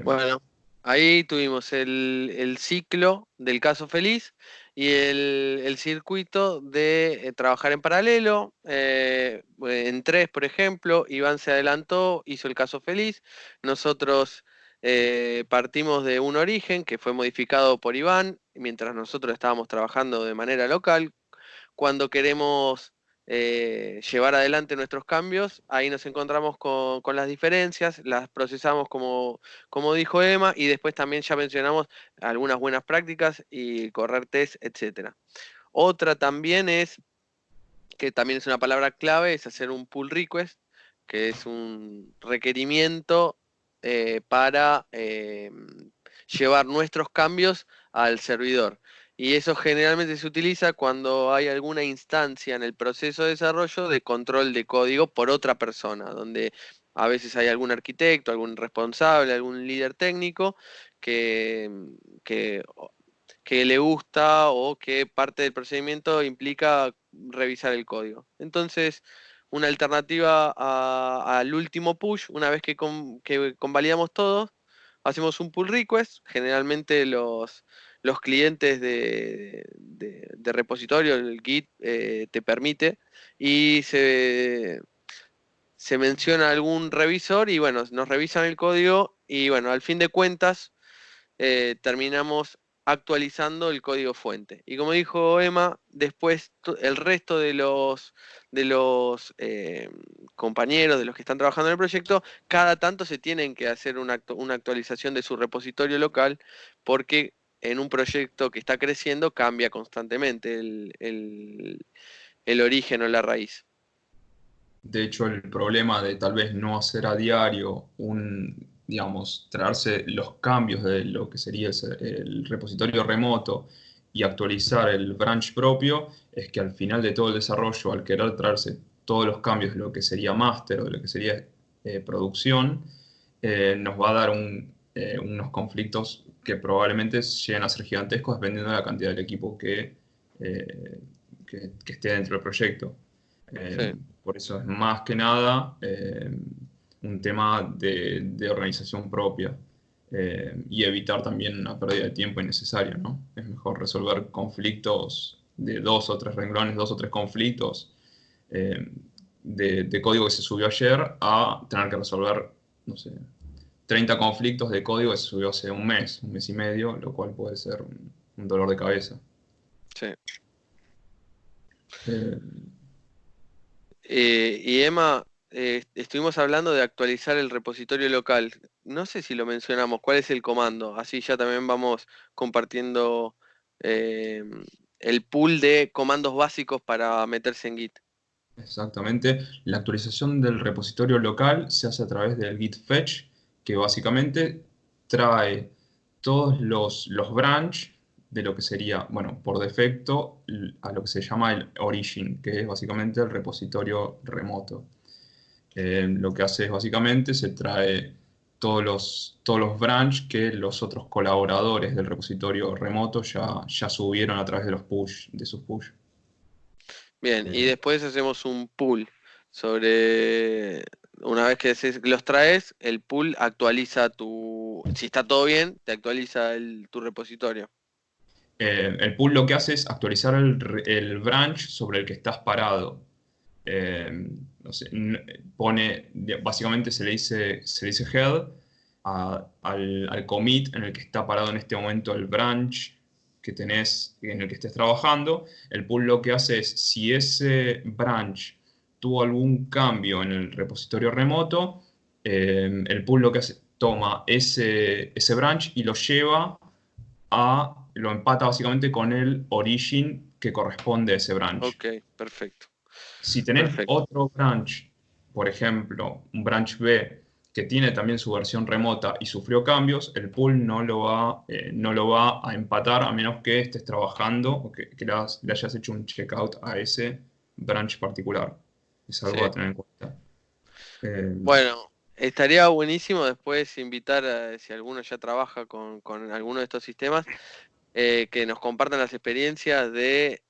Bueno, ahí tuvimos el ciclo del caso feliz y el circuito de trabajar en paralelo. En tres, por ejemplo, Iván se adelantó, hizo el caso feliz. Nosotros partimos de un origen que fue modificado por Iván mientras nosotros estábamos trabajando de manera local. Cuando queremos llevar adelante nuestros cambios, ahí nos encontramos con las diferencias, las procesamos como dijo Emma, y después también ya mencionamos algunas buenas prácticas y correr test, etc. Otra también que también es una palabra clave, es hacer un pull request, que es un requerimiento para llevar nuestros cambios al servidor. Y eso generalmente se utiliza cuando hay alguna instancia en el proceso de desarrollo de control de código por otra persona, donde a veces hay algún arquitecto, algún responsable, algún líder técnico que, que, que le gusta o que parte del procedimiento implica revisar el código. Entonces, una alternativa al último push, una vez que convalidamos todo, hacemos un pull request. Generalmente los clientes de repositorio, el Git, te permite, y se menciona algún revisor y bueno, nos revisan el código y bueno, al fin de cuentas terminamos actualizando el código fuente. Y como dijo Emma, después el resto de los compañeros, de los que están trabajando en el proyecto, cada tanto se tienen que hacer una actualización de su repositorio local, porque en un proyecto que está creciendo cambia constantemente el origen o la raíz. De hecho, el problema de tal vez no hacer a diario digamos, traerse los cambios de lo que sería el repositorio remoto y actualizar el branch propio, es que al final de todo el desarrollo, al querer traerse todos los cambios de lo que sería master o de lo que sería producción, nos va a dar unos conflictos que probablemente lleguen a ser gigantescos dependiendo de la cantidad del equipo eh, que esté dentro del proyecto. Sí. Por eso es más que nada un tema de organización propia y evitar también una pérdida de tiempo innecesaria, ¿no? Es mejor resolver conflictos de 2 o 3 renglones, 2 o 3 conflictos eh, de código que se subió ayer a tener que resolver, no sé, 30 conflictos de código que se subió hace un mes y medio, lo cual puede ser un dolor de cabeza. Sí. Eh, Y Emma, estuvimos hablando de actualizar el repositorio local. No sé si lo mencionamos, ¿cuál es el comando? Así ya también vamos compartiendo eh, el pool de comandos básicos para meterse en Git. Exactamente. La actualización del repositorio local se hace a través del git fetch, que básicamente trae todos los branch de lo que sería, bueno, por defecto, a lo que se llama el origin, que es básicamente el repositorio remoto. Lo que hace es básicamente se trae todos los branch que los otros colaboradores del repositorio remoto ya subieron a través de los push, de sus push. Bien, y Eh, después hacemos un pool sobre, una vez que los traes, el pool actualiza si está todo bien, te actualiza tu repositorio. el pull lo que hace es actualizar el branch sobre el que estás parado. No sé, básicamente se le dice head al commit en el que está parado en este momento el branch que tenés, en el que estés trabajando. El pull lo que hace es, si ese branch tuvo algún cambio en el repositorio remoto, el pull lo que hace, toma ese branch y lo empata básicamente con el origin que corresponde a ese branch. Ok, perfecto, Si tenés perfecto. otro branch, por ejemplo, un branch B que tiene también su versión remota y sufrió cambios, el pool no lo va a empatar a menos que estés trabajando o que le hayas hecho un checkout a ese branch particular. Es algo Sí. a tener en cuenta. Eh, Bueno, estaría buenísimo después invitar a, si alguno ya trabaja con alguno de estos sistemas, que nos compartan las experiencias de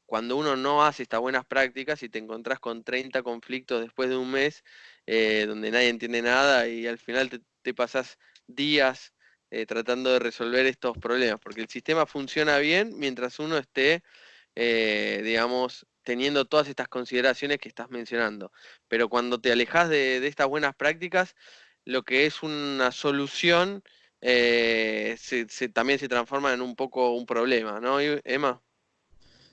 cuando uno no hace estas buenas prácticas y te encontrás con 30 conflictos después de un mes, donde nadie entiende nada y al final te pasás días tratando de resolver estos problemas, porque el sistema funciona bien mientras uno esté, digamos, teniendo todas estas consideraciones que estás mencionando. Pero cuando te alejas de estas buenas prácticas, lo que es una solución también se transforma en un poco un problema, ¿no, Emma?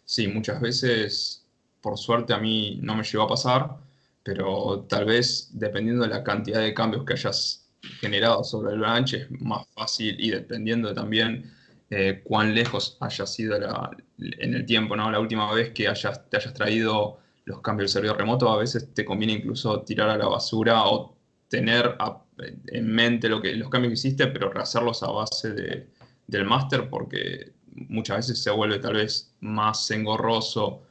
Sí, muchas veces, por suerte a mí no me llegó a pasar, pero tal vez dependiendo de la cantidad de cambios que hayas generado sobre el branch es más fácil y dependiendo también cuán lejos hayas ido en el tiempo, ¿no? La última vez que te hayas traído los cambios del servidor remoto, a veces te conviene incluso tirar a la basura o tener en mente los cambios que hiciste, pero rehacerlos a base del máster porque muchas veces se vuelve tal vez más engorroso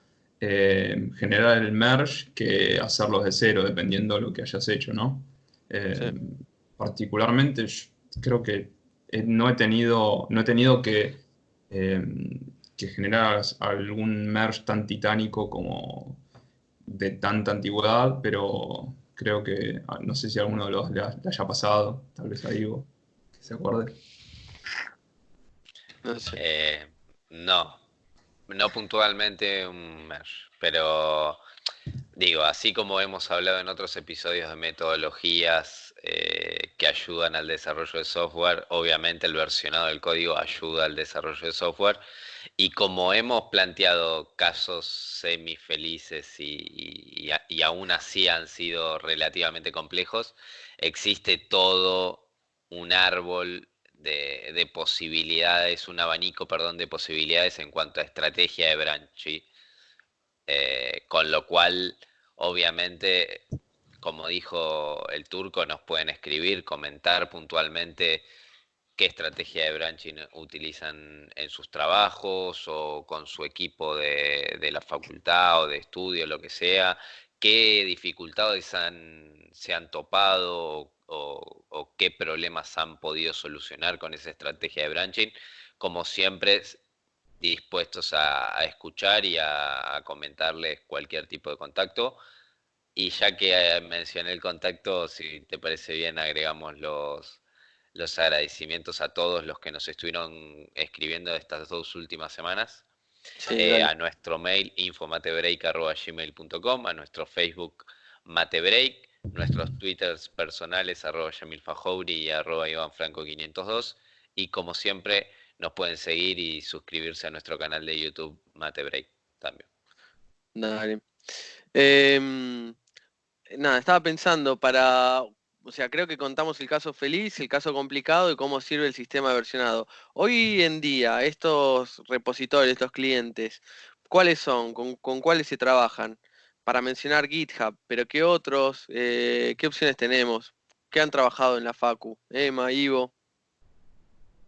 generar el merge que hacerlo de cero, dependiendo de lo que hayas hecho, ¿no? Sí. Eh, Particularmente, yo creo que no he tenido eh, que generar algún merge tan titánico como de tanta antigüedad, pero creo que, no sé si a alguno de los le haya pasado, tal vez a Ivo, que se acuerde. No sé. Eh, no, no puntualmente un merge, pero digo, así como hemos hablado en otros episodios de metodologías que ayudan al desarrollo de software, obviamente el versionado del código ayuda al desarrollo de software. Y como hemos planteado casos semifelices y aún así han sido relativamente complejos, existe todo un árbol de posibilidades, un abanico, perdón, de posibilidades en cuanto a estrategia de branch, ¿sí? Con lo cual Obviamente, como dijo el turco, nos pueden escribir, comentar puntualmente qué estrategia de branching utilizan en sus trabajos o con su equipo de la facultad o de estudio, lo que sea, qué dificultades se han topado o qué problemas han podido solucionar con esa estrategia de branching. Como siempre, dispuestos a escuchar y a comentarles cualquier tipo de contacto. Y ya que mencioné el contacto, si te parece bien, agregamos los agradecimientos a todos los que nos estuvieron escribiendo estas 2 últimas semanas. Sí, dale. A nuestro mail infomatebreak@gmail.com, a nuestro Facebook Matebreak, nuestros twitters personales @YamilFajouri y @IvanFranco502, y como siempre nos pueden seguir y suscribirse a nuestro canal de YouTube Matebreak también. Dale. Em, Nada, estaba pensando o sea, creo que contamos el caso feliz, el caso complicado y cómo sirve el sistema versionado. Hoy en día, estos repositorios, estos clientes, ¿cuáles son? ¿Con cuáles se trabajan? Para mencionar GitHub, pero ¿qué otros? ¿Qué opciones tenemos? ¿Qué han trabajado en la Facu? Emma, Ivo.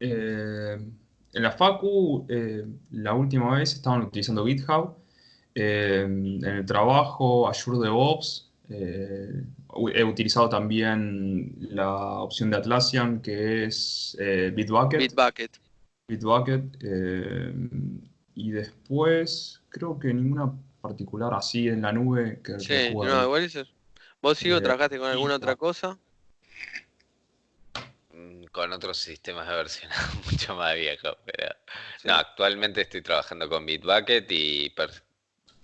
Eh, en la Facu, la última vez estaban utilizando GitHub. En el trabajo, Azure DevOps. He utilizado también la opción de Atlassian, que es Bitbucket. Bitbucket. Bitbucket. Y después, creo que ninguna particular así en la nube que Sí, no, recuerde. igual eso. ¿Vos, Ivo, trabajaste con alguna otra GitHub. cosa? Con otros sistemas de versionado mucho más viejos, pero no, Sí, actualmente estoy trabajando con Bitbucket y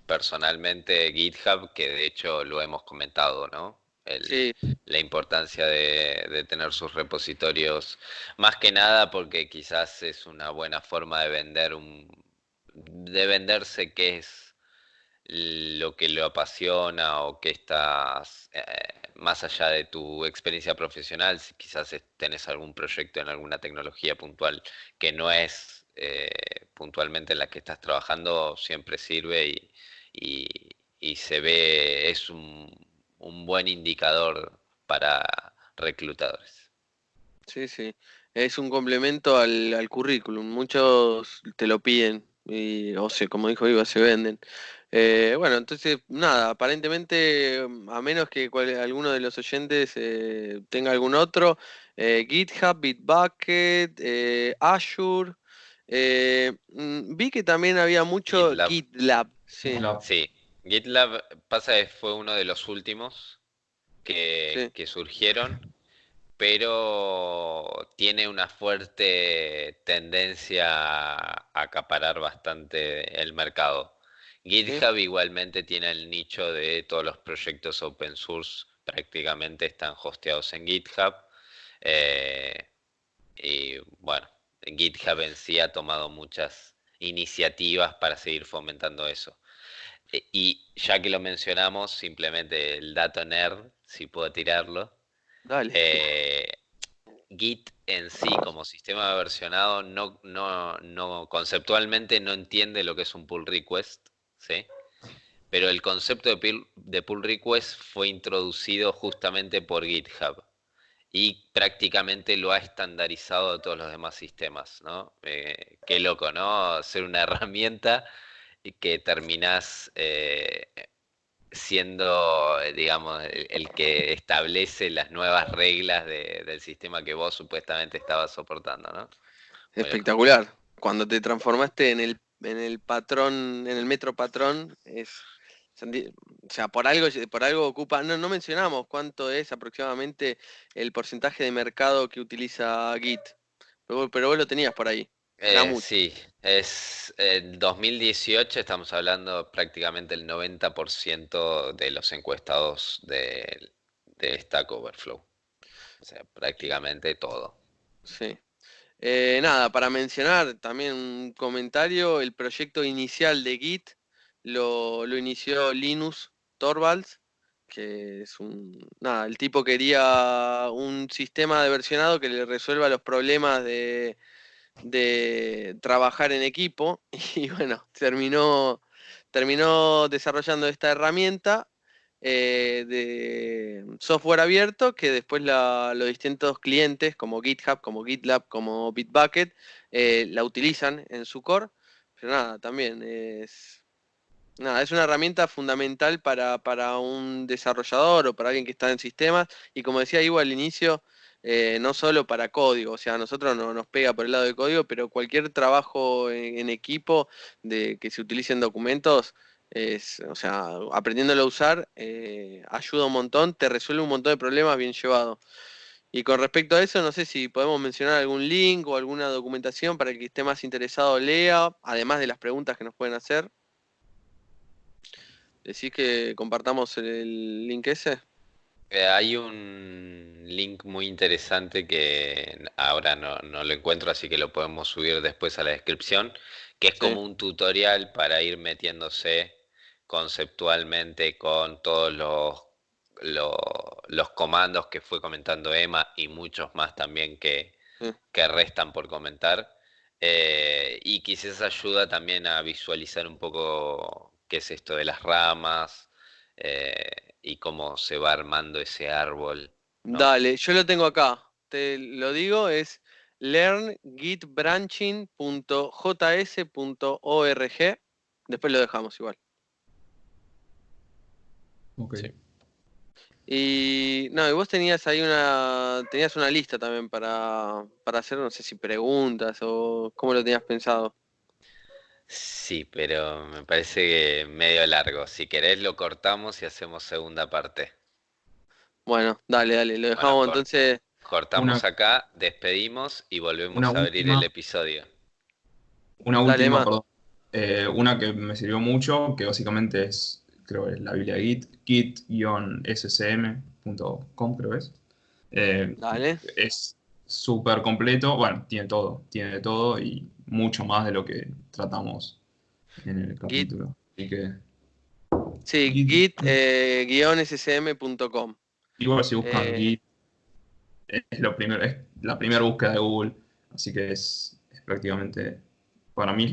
personalmente GitHub, que de hecho lo hemos comentado, ¿no? sí, La importancia de tener sus repositorios, más que nada porque quizás es una buena forma de venderse qué es lo que lo apasiona o que estás, más allá de tu experiencia profesional, si quizás tenés algún proyecto en alguna tecnología puntual que no es puntualmente en la que estás trabajando, siempre sirve y se ve, es un buen indicador para reclutadores. sí, sí. Es un complemento al currículum. Muchos te lo piden y, o sea, como dijo Ivo, se venden. Bueno, entonces, nada, aparentemente, a menos que alguno de los oyentes tenga algún otro, GitHub, Bitbucket, Azure. Vi que también había mucho GitLab. GitLab, sí, GitLab. Sí, GitLab pasa que fue uno de los últimos sí, que surgieron, pero tiene una fuerte tendencia a acaparar bastante el mercado. sí. GitHub igualmente tiene el nicho de todos los proyectos open source, prácticamente están hosteados en GitHub. eh, y bueno, GitHub en sí ha tomado muchas iniciativas para seguir fomentando eso. Y ya que lo mencionamos, simplemente el dato nerd, si puedo tirarlo. Dale. eh, Git en sí como sistema versionado no conceptualmente no entiende lo que es un pull request, ¿sí? Pero el concepto de pull request fue introducido justamente por GitHub y prácticamente lo ha estandarizado de todos los demás sistemas, ¿no? Qué loco, ¿no? Ser una herramienta y que terminás siendo, digamos, el que establece las nuevas reglas del sistema que vos supuestamente estabas soportando, ¿no? Muy loco. Espectacular. Cuando te transformaste en el patrón, en el metro patrón, o sea, por algo ocupa, no mencionamos cuánto es aproximadamente el porcentaje de mercado que utiliza Git, pero vos lo tenías por ahí. Era mucho. Sí, es en 2018 estamos hablando prácticamente el 90% de los encuestados de Stack Overflow. O sea, prácticamente todo. Sí. Nada, para mencionar también un comentario, el proyecto inicial de Git lo inició Linus Torvalds, que es nada, el tipo quería un sistema de versionado que le resuelva los problemas de trabajar en equipo y bueno, terminó desarrollando esta herramienta de software abierto que después los distintos clientes como GitHub, como GitLab, como Bitbucket la utilizan en su core. Pero nada, también es una herramienta fundamental para un desarrollador o para alguien que está en sistemas. Y como decía Ivo al inicio, no solo para código, o sea, a nosotros no nos pega por el lado de código, pero cualquier trabajo en equipo que se utilicen documentos, o sea, aprendiéndolo a usar, ayuda un montón, te resuelve un montón de problemas bien llevado. Y con respecto a eso, no sé si podemos mencionar algún link o alguna documentación para el que esté más interesado lea, además de las preguntas que nos pueden hacer. ¿Decís que compartamos el link ese? Hay un link muy interesante que ahora no lo encuentro, así que lo podemos subir después a la descripción, que es Sí. como un tutorial para ir metiéndose conceptualmente con todos los comandos que fue comentando Emma y muchos más también Sí. que restan por comentar. Y quizás ayuda también a visualizar un poco qué es esto de las ramas y cómo se va armando ese árbol, ¿no? Dale, yo lo tengo acá. Te lo digo, es learngitbranching.js.org. Después lo dejamos igual. Ok. Sí. Y no, y vos tenías ahí tenías una lista también para hacer, no sé si preguntas o cómo lo tenías pensado. Sí, pero me parece que medio largo. Si querés lo cortamos y hacemos segunda parte. Bueno, dale, lo Bueno, dejamos entonces. cortamos Una, acá, despedimos y una volvemos a abrir el última, episodio. una Dale, última, más. perdón. Una que me sirvió mucho, que básicamente es, creo que es la Biblia Git, git-ssm.com, creo es. Eh, Dale. es súper completo, bueno, tiene de todo y mucho más de lo que tratamos en el Git, capítulo. Así que, sí, Git, git-ssm.com. igual si buscan Eh, Git, es lo primero, es la primera búsqueda de Google, así que es prácticamente, para mí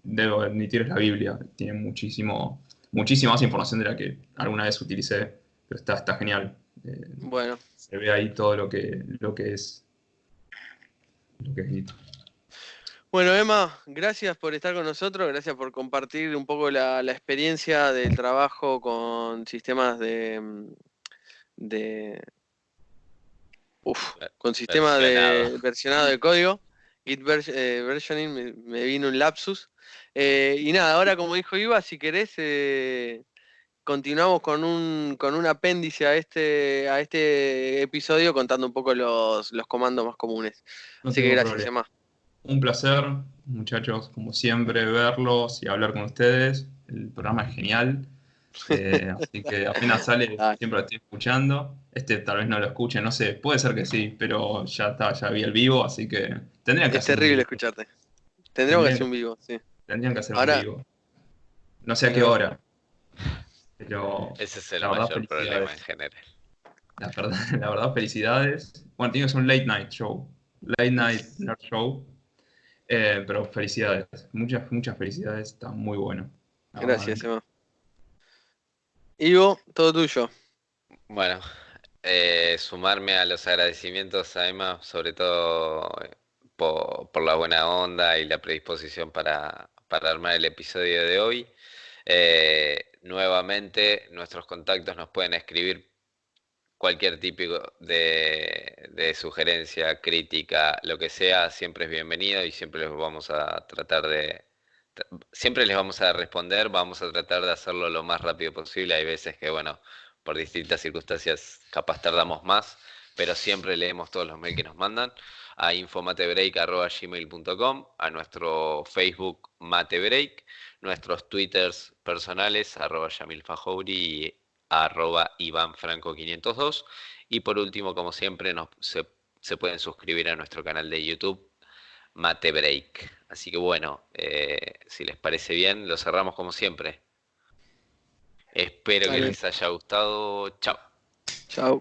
debo admitir, es la Biblia, tiene muchísima más información de la que alguna vez utilicé, pero está genial. bueno. Se ve ahí todo lo que es Git. Bueno, Emma, gracias por estar con nosotros, gracias por compartir un poco la experiencia del trabajo con sistemas de con sistemas Versionado. de versionado de código. Versioning, me vino un lapsus. Y nada, ahora como dijo Iva, si querés, continuamos con un apéndice a este episodio contando un poco los comandos más comunes. No Así que tengo gracias, problema. Emma. Un placer, muchachos, como siempre, verlos y hablar con ustedes. El programa es genial. Así que apenas sale, Dale. siempre lo estoy escuchando. Este tal vez no lo escuche, no sé, puede ser que sí, pero ya está, ya vi el vivo, así que tendrían que Es hacer un terrible vivo. escucharte. Tendremos que Tendrían hacer que, un vivo, sí. tendrían que hacer un Ahora, vivo. No sé a qué bueno, hora, pero Ese es el la verdad, mayor problema en felicidades. general. La verdad, felicidades. Bueno, tienes un late night show, late night nerd show, pero felicidades. Muchas felicidades, está muy bueno. La verdad, me gracias, encanta. Emma. Ivo, todo tuyo. Bueno, sumarme a los agradecimientos a Emma, sobre todo por la buena onda y la predisposición para armar el episodio de hoy. Nuevamente, nuestros contactos nos pueden escribir cualquier tipo de sugerencia, crítica, lo que sea, siempre es bienvenido y siempre les vamos a siempre les vamos a responder, vamos a tratar de hacerlo lo más rápido posible. Hay veces que, bueno, por distintas circunstancias capaz tardamos más, pero siempre leemos todos los mails que nos mandan a infomatebreak@gmail.com, a nuestro Facebook Matebreak, nuestros Twitters personales @YamilFajouri y @IvanFranco502. Y por último, como siempre, se pueden suscribir a nuestro canal de YouTube Mate Break. Así que bueno, si les parece bien, lo cerramos como siempre. Espero que Dale. les haya gustado. Chao. Chao.